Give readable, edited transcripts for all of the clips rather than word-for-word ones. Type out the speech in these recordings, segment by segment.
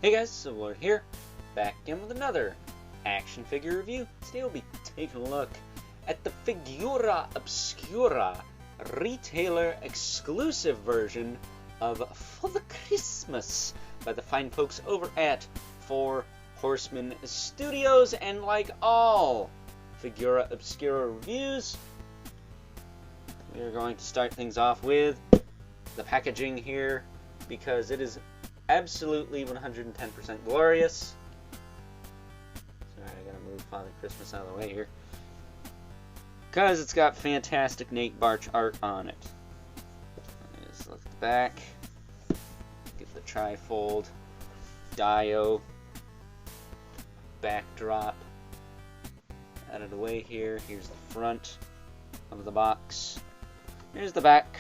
Hey guys, so we're here, back again with another action figure review. Today we'll be taking a look at the Figura Obscura retailer exclusive version of For the Christmas by the fine folks over at Horsemen Studios. And like all Figura Obscura reviews, we are going to start things off with the packaging here, because it is absolutely 110% glorious. Sorry, I gotta move Father Christmas out of the way here, because it's got fantastic Nate Barch art on it. Let's look at the back. Get the trifold Dio backdrop out of the way here. Here's the front of the box. Here's the back.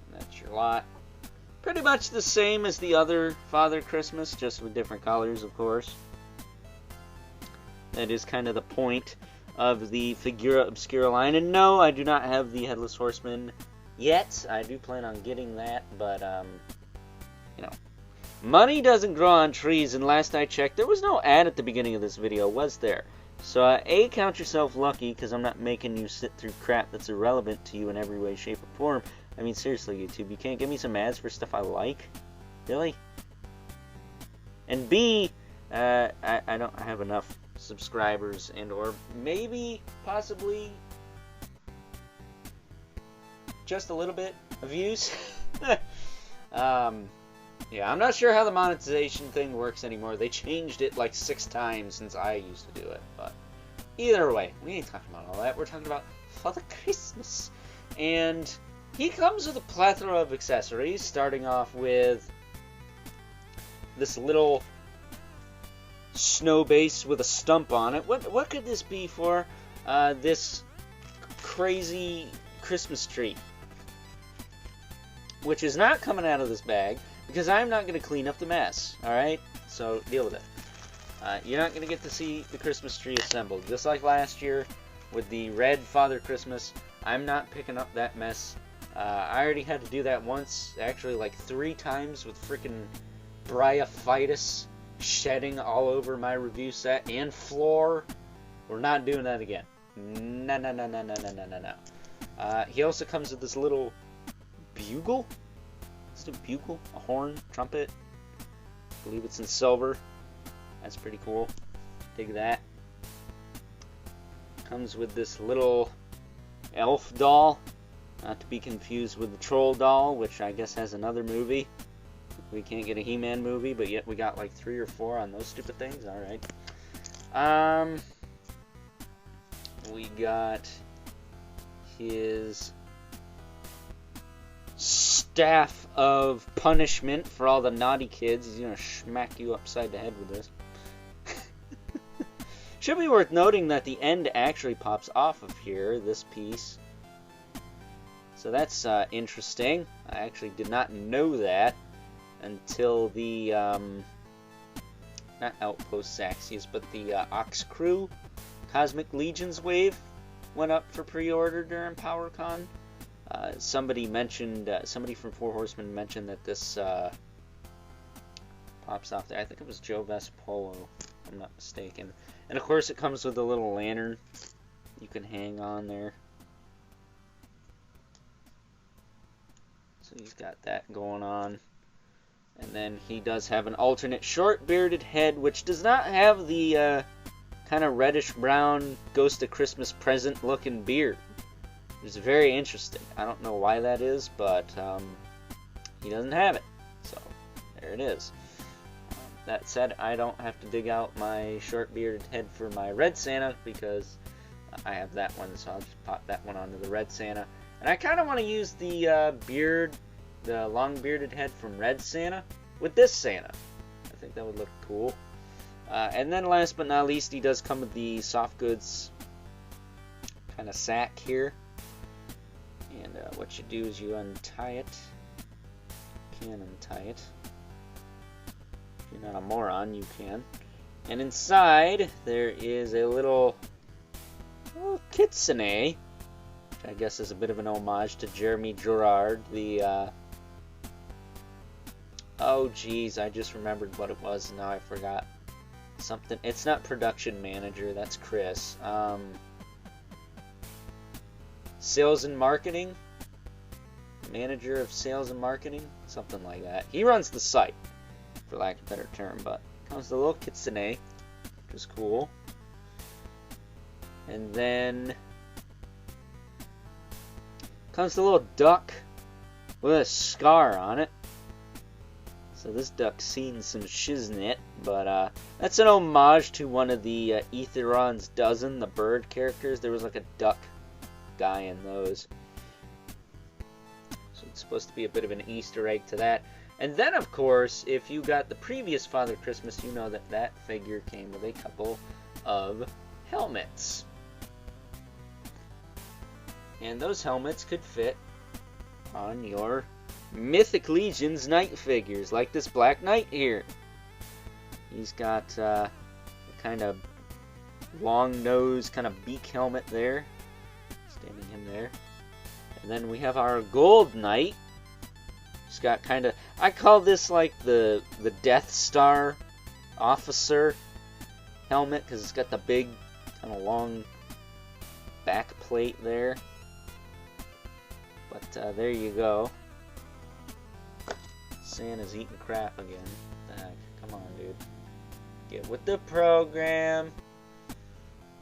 And that's your lot. Pretty much the same as the other Father Christmas, just with different colors, of course. That is kind of the point of the Figura Obscura line. And no, I do not have the Headless Horseman yet. I do plan on getting that, but, you know, money doesn't grow on trees, and last I checked, there was no ad at the beginning of this video, was there? So, A, count yourself lucky, because I'm not making you sit through crap that's irrelevant to you in every way, shape, or form. I mean, seriously, YouTube, you can't give me some ads for stuff I like? Really? And B, I don't have enough subscribers and or maybe, possibly, just a little bit of views. Yeah, I'm not sure how the monetization thing works anymore. They changed it like 6 times since I used to do it. But either way, we ain't talking about all that. We're talking about Father Christmas. And he comes with a plethora of accessories, starting off with this little snow base with a stump on it. What could this be for? This crazy Christmas tree, which is not coming out of this bag, because I'm not going to clean up the mess, alright? So, deal with it. You're not going to get to see the Christmas tree assembled. Just like last year with the red Father Christmas, I'm not picking up that mess. I already had to do that once, actually like 3 times, with freaking bryophytus shedding all over my review set and floor. We're not doing that again. No, no, no, no, no, no, no, no, no. He also comes with this little bugle. Is it a bugle? A horn? Trumpet? I believe it's in silver. That's pretty cool. Dig that. Comes with this little elf doll. Not to be confused with the troll doll, which I guess has another movie. We can't get a He-Man movie, but yet we got like 3 or 4 on those stupid things. Alright. We got his staff of punishment for all the naughty kids. He's gonna smack you upside the head with this. Should be worth noting that the end actually pops off of here, this piece. So that's interesting. I actually did not know that until the, not Outpost Saxius, but the Ox Crew Cosmic Legions wave went up for pre-order during PowerCon. Somebody mentioned, somebody from 4 Horsemen mentioned that this pops off there. I think it was Joe Vespolo, if I'm not mistaken. And of course it comes with a little lantern you can hang on there. So he's got that going on. And then he does have an alternate short bearded head, which does not have the kind of reddish brown Ghost of Christmas Present looking beard. It's very interesting. I don't know why that is, but he doesn't have it. So, there it is. That said, I don't have to dig out my short bearded head for my Red Santa, because I have that one, so I'll just pop that one onto the Red Santa. And I kind of want to use the the long bearded head from Red Santa with this Santa. I think that would look cool. And then last but not least, he does come with the soft goods kind of sack here. And what you do is you untie it. You can untie it. If you're not a moron, you can. And inside, there is a little kitsune, which I guess is a bit of an homage to Jeremy Gerard, the Oh, geez, I just remembered what it was. Now I forgot. Something. It's not production manager. That's Chris. Sales and marketing. Manager of sales and marketing. Something like that. He runs the site, for lack of a better term. But comes the little kitsune, which is cool. And then comes the little duck with a scar on it. So this duck's seen some shiznit, but that's an homage to one of the Etheron's Dozen, the bird characters. There was like a duck guy in those. So it's supposed to be a bit of an Easter egg to that. And then, of course, if you got the previous Father Christmas, you know that that figure came with a couple of helmets. And those helmets could fit on your Mythic Legion's Knight figures, like this Black Knight here. He's got a kind of long nose, kind of beak helmet there. Standing him there. And then we have our Gold Knight. He's got kind of, I call this like the Death Star officer helmet, because it's got the big, kind of long back plate there. But there you go. Santa's eating crap again. What the heck? Come on, dude. Get with the program.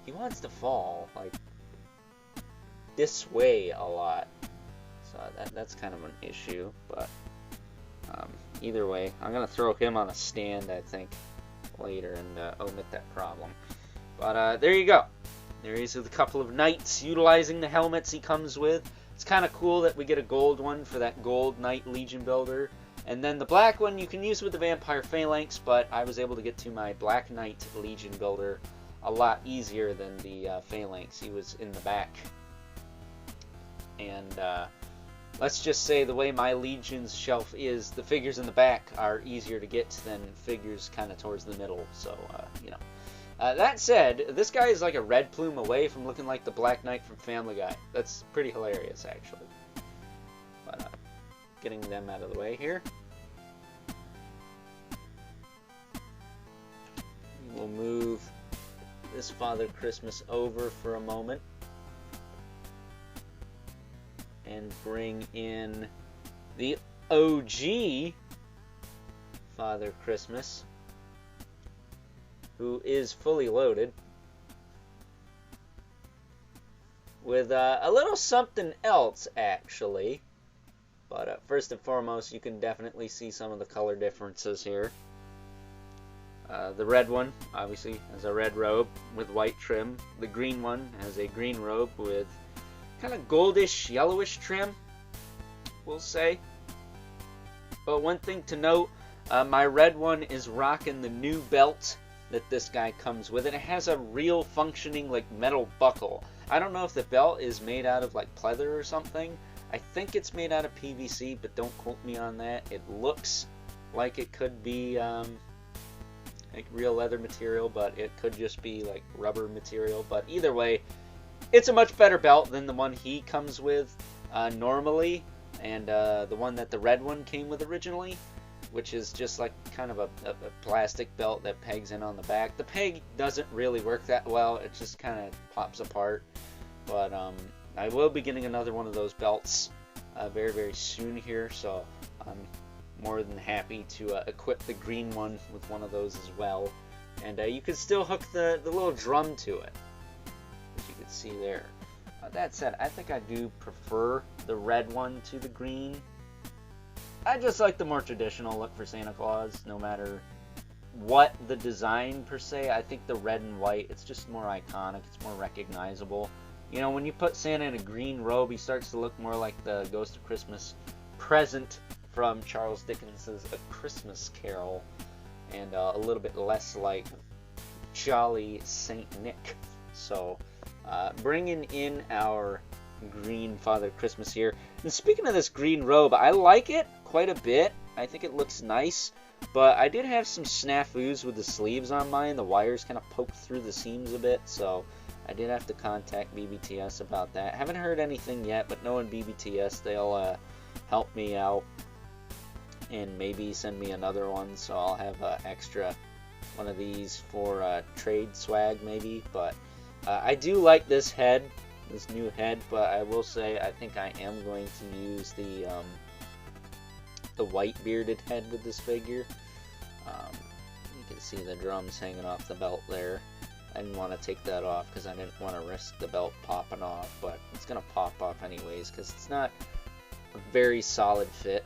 He wants to fall, like, this way a lot. So that's kind of an issue, but either way, I'm going to throw him on a stand, I think, later and omit that problem. But there you go. There he is with a couple of knights utilizing the helmets he comes with. It's kind of cool that we get a gold one for that Gold Knight Legion builder. And then the black one you can use with the Vampire Phalanx, but I was able to get to my Black Knight Legion builder a lot easier than the Phalanx. He was in the back. And let's just say the way my Legion's shelf is, the figures in the back are easier to get than figures kind of towards the middle. So, you know. That said, this guy is like a red plume away from looking like the Black Knight from Family Guy. That's pretty hilarious, actually. But, getting them out of the way here. We'll move this Father Christmas over for a moment. And bring in the OG Father Christmas, who is fully loaded, with a little something else, actually. But first and foremost, you can definitely see some of the color differences here. The red one, obviously, has a red robe with white trim. The green one has a green robe with kind of goldish, yellowish trim, we'll say. But one thing to note, my red one is rocking the new belt that this guy comes with, and it has a real functioning like metal buckle. I don't know if the belt is made out of like pleather or something. I think it's made out of PVC, but don't quote me on that. It looks like it could be like real leather material, but it could just be like rubber material. But either way, it's a much better belt than the one he comes with normally, and the one that the red one came with originally, which is just like kind of a plastic belt that pegs in on the back. The peg doesn't really work that well. It just kind of pops apart. But I will be getting another one of those belts very, very soon here, so I'm more than happy to equip the green one with one of those as well. And you can still hook the little drum to it, as you can see there. That said, I think I do prefer the red one to the green. I just like the more traditional look for Santa Claus, no matter what the design per se. I think the red and white, it's just more iconic, it's more recognizable. You know, when you put Santa in a green robe, he starts to look more like the Ghost of Christmas Present from Charles Dickens' A Christmas Carol, and a little bit less like Jolly Saint Nick. So, bringing in our green Father Christmas here. And speaking of this green robe, I like it quite a bit. I think it looks nice, but I did have some snafus with the sleeves on mine. The wires kind of poked through the seams a bit, so I did have to contact BBTS about that. Haven't heard anything yet, but knowing BBTS, they'll help me out. and maybe send me another one, so I'll have an extra one of these for trade swag maybe. But I do like this head, this new head, but I will say I think I am going to use the white bearded head with this figure. You can see the drums hanging off the belt there. I didn't want to take that off because I didn't want to risk the belt popping off, but it's going to pop off anyways because it's not a very solid fit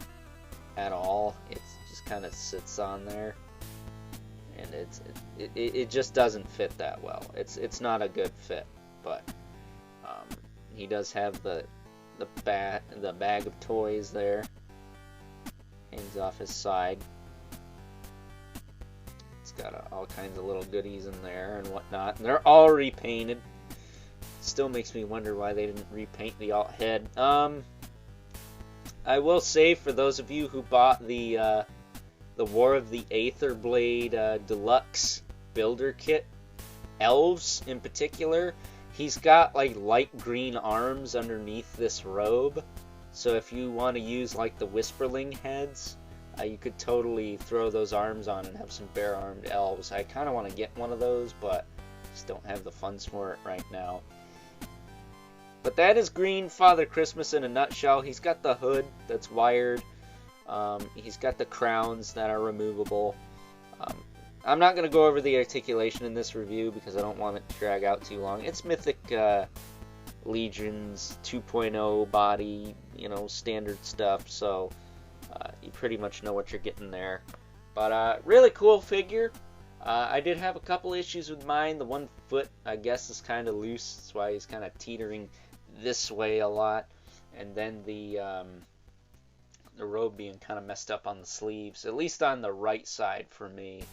at all. It just kind of sits on there, and it just doesn't fit that well. It's not a good fit, but he does have the bag of toys there, hangs off his side. It's got all kinds of little goodies in there and whatnot, and they're all repainted. Still makes me wonder why they didn't repaint the alt head. I will say, for those of you who bought the War of the Aether Blade Deluxe Builder Kit, Elves in particular, he's got like light green arms underneath this robe. So if you want to use like the Whisperling heads, you could totally throw those arms on and have some bare-armed elves. I kind of want to get one of those, but just don't have the funds for it right now. But that is Green Father Christmas in a nutshell. He's got the hood that's wired. He's got the crowns that are removable. I'm not going to go over the articulation in this review because I don't want it to drag out too long. It's Mythic Legions 2.0 body, standard stuff, so you pretty much know what you're getting there. But really cool figure. I did have a couple issues with mine. The one foot, I guess, is kind of loose. That's why he's kind of teetering this way a lot. And then the robe being kind of messed up on the sleeves, at least on the right side for me.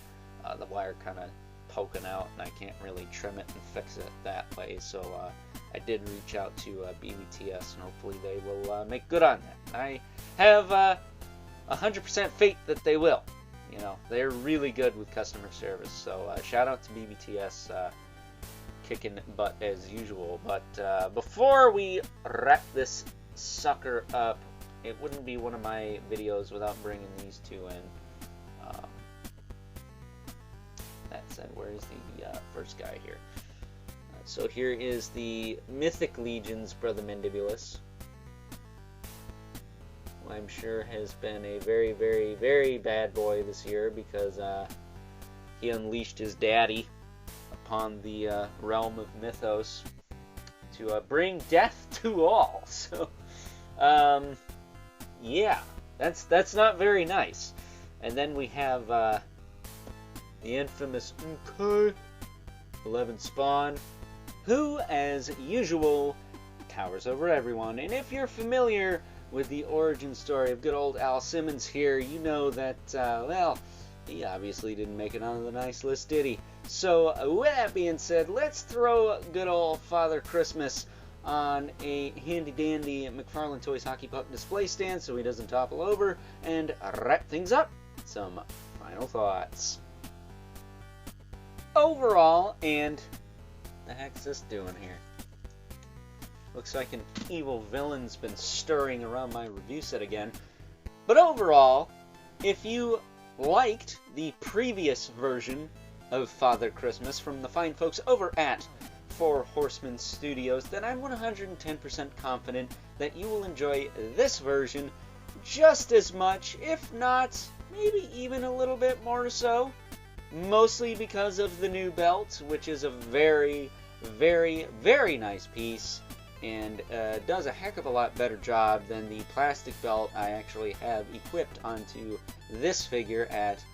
The wire kind of poking out, and I can't really trim it and fix it that way. So I did reach out to BBTS, and hopefully they will make good on that. I have 100% faith that they will. They're really good with customer service. So shout out to BBTS, kicking butt as usual. But before we wrap this sucker up, it wouldn't be one of my videos without bringing these two in. That said, where's the first guy here? So here is the Mythic Legions Brother Mandibulus, who I'm sure has been a very, very, very bad boy this year because he unleashed his daddy upon the realm of Mythos to bring death to all. So, yeah, that's not very nice. And then we have the infamous 11 Spawn, who, as usual, towers over everyone. And if you're familiar with the origin story of good old Al Simmons here, you know that, well, he obviously didn't make it on the nice list, did he? So, with that being said, let's throw good old Father Christmas on a handy-dandy McFarlane Toys Hockey Puck display stand so he doesn't topple over, and wrap things up. Some final thoughts. Overall, and the heck's this doing here? Looks like an evil villain's been stirring around my review set again. But overall, if you liked the previous version of Father Christmas from the fine folks over at Horsemen Studios, then I'm 110% confident that you will enjoy this version just as much, if not maybe even a little bit more so. Mostly because of the new belt, which is a very, very, very nice piece, and does a heck of a lot better job than the plastic belt I actually have equipped onto this figure at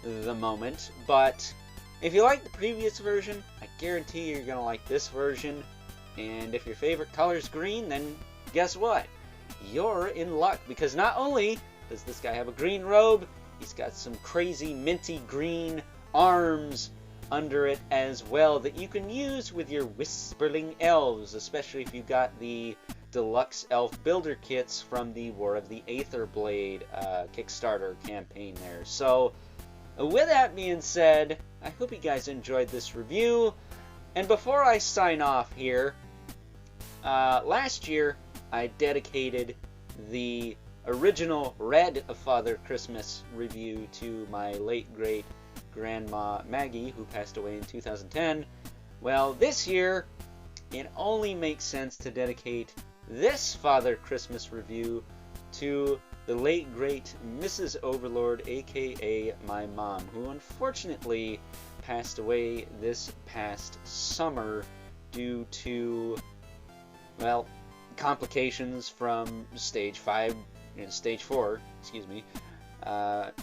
the moment. But if you like the previous version, I guarantee you're going to like this version. And if your favorite color is green, then guess what? You're in luck, because not only does this guy have a green robe, he's got some crazy minty green arms under it as well that you can use with your Whisperling elves, especially if you got the deluxe elf builder kits from the War of the Aether Blade Kickstarter campaign there. So with that being said, I hope you guys enjoyed this review. And before I sign off here, last year I dedicated the original Red Father Christmas review to my late great grandma Maggie, who passed away in 2010. Well, this year, it only makes sense to dedicate this Father Christmas review to the late great Mrs. Overlord, aka my mom, who unfortunately passed away this past summer due to, well, complications from stage 4,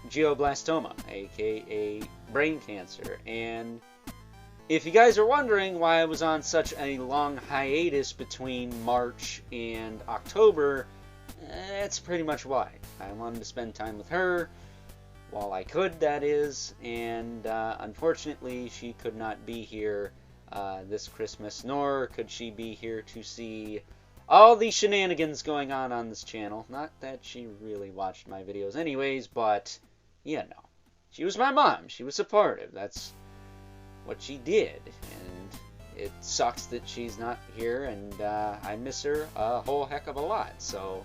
glioblastoma, aka brain cancer. And if you guys are wondering why I was on such a long hiatus between March and October, that's pretty much why. I wanted to spend time with her while I could, that is, and unfortunately she could not be here this Christmas, nor could she be here to see all the shenanigans going on this channel. Not that she really watched my videos anyways, but, you know, she was my mom. She was supportive. That's what she did, and it sucks that she's not here, and I miss her a whole heck of a lot. So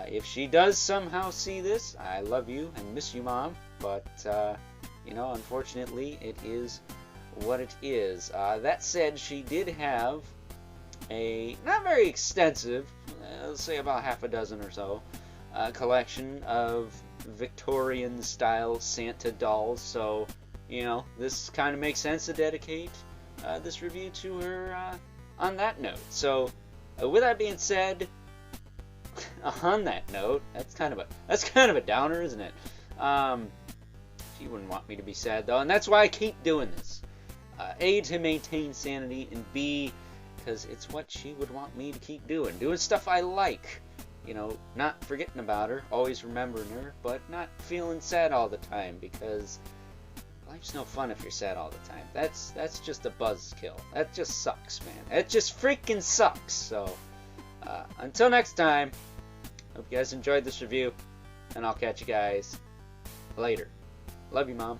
if she does somehow see this, I love you and miss you, Mom, but you know, unfortunately it is what it is. That said, she did have a not very extensive, let's say about half a dozen or so, collection of Victorian style Santa dolls, so you know, this kind of makes sense to dedicate this review to her on that note. So with that being said, on that note, that's kind of a downer, isn't it? She wouldn't want me to be sad though, and that's why I keep doing this. A, to maintain sanity, and B, because it's what she would want me to keep doing stuff I like. You know, not forgetting about her, always remembering her, but not feeling sad all the time, because life's no fun if you're sad all the time. That's just a buzzkill. That just sucks, man. It just freaking sucks. So until next time, hope you guys enjoyed this review, and I'll catch you guys later. Love you, Mom.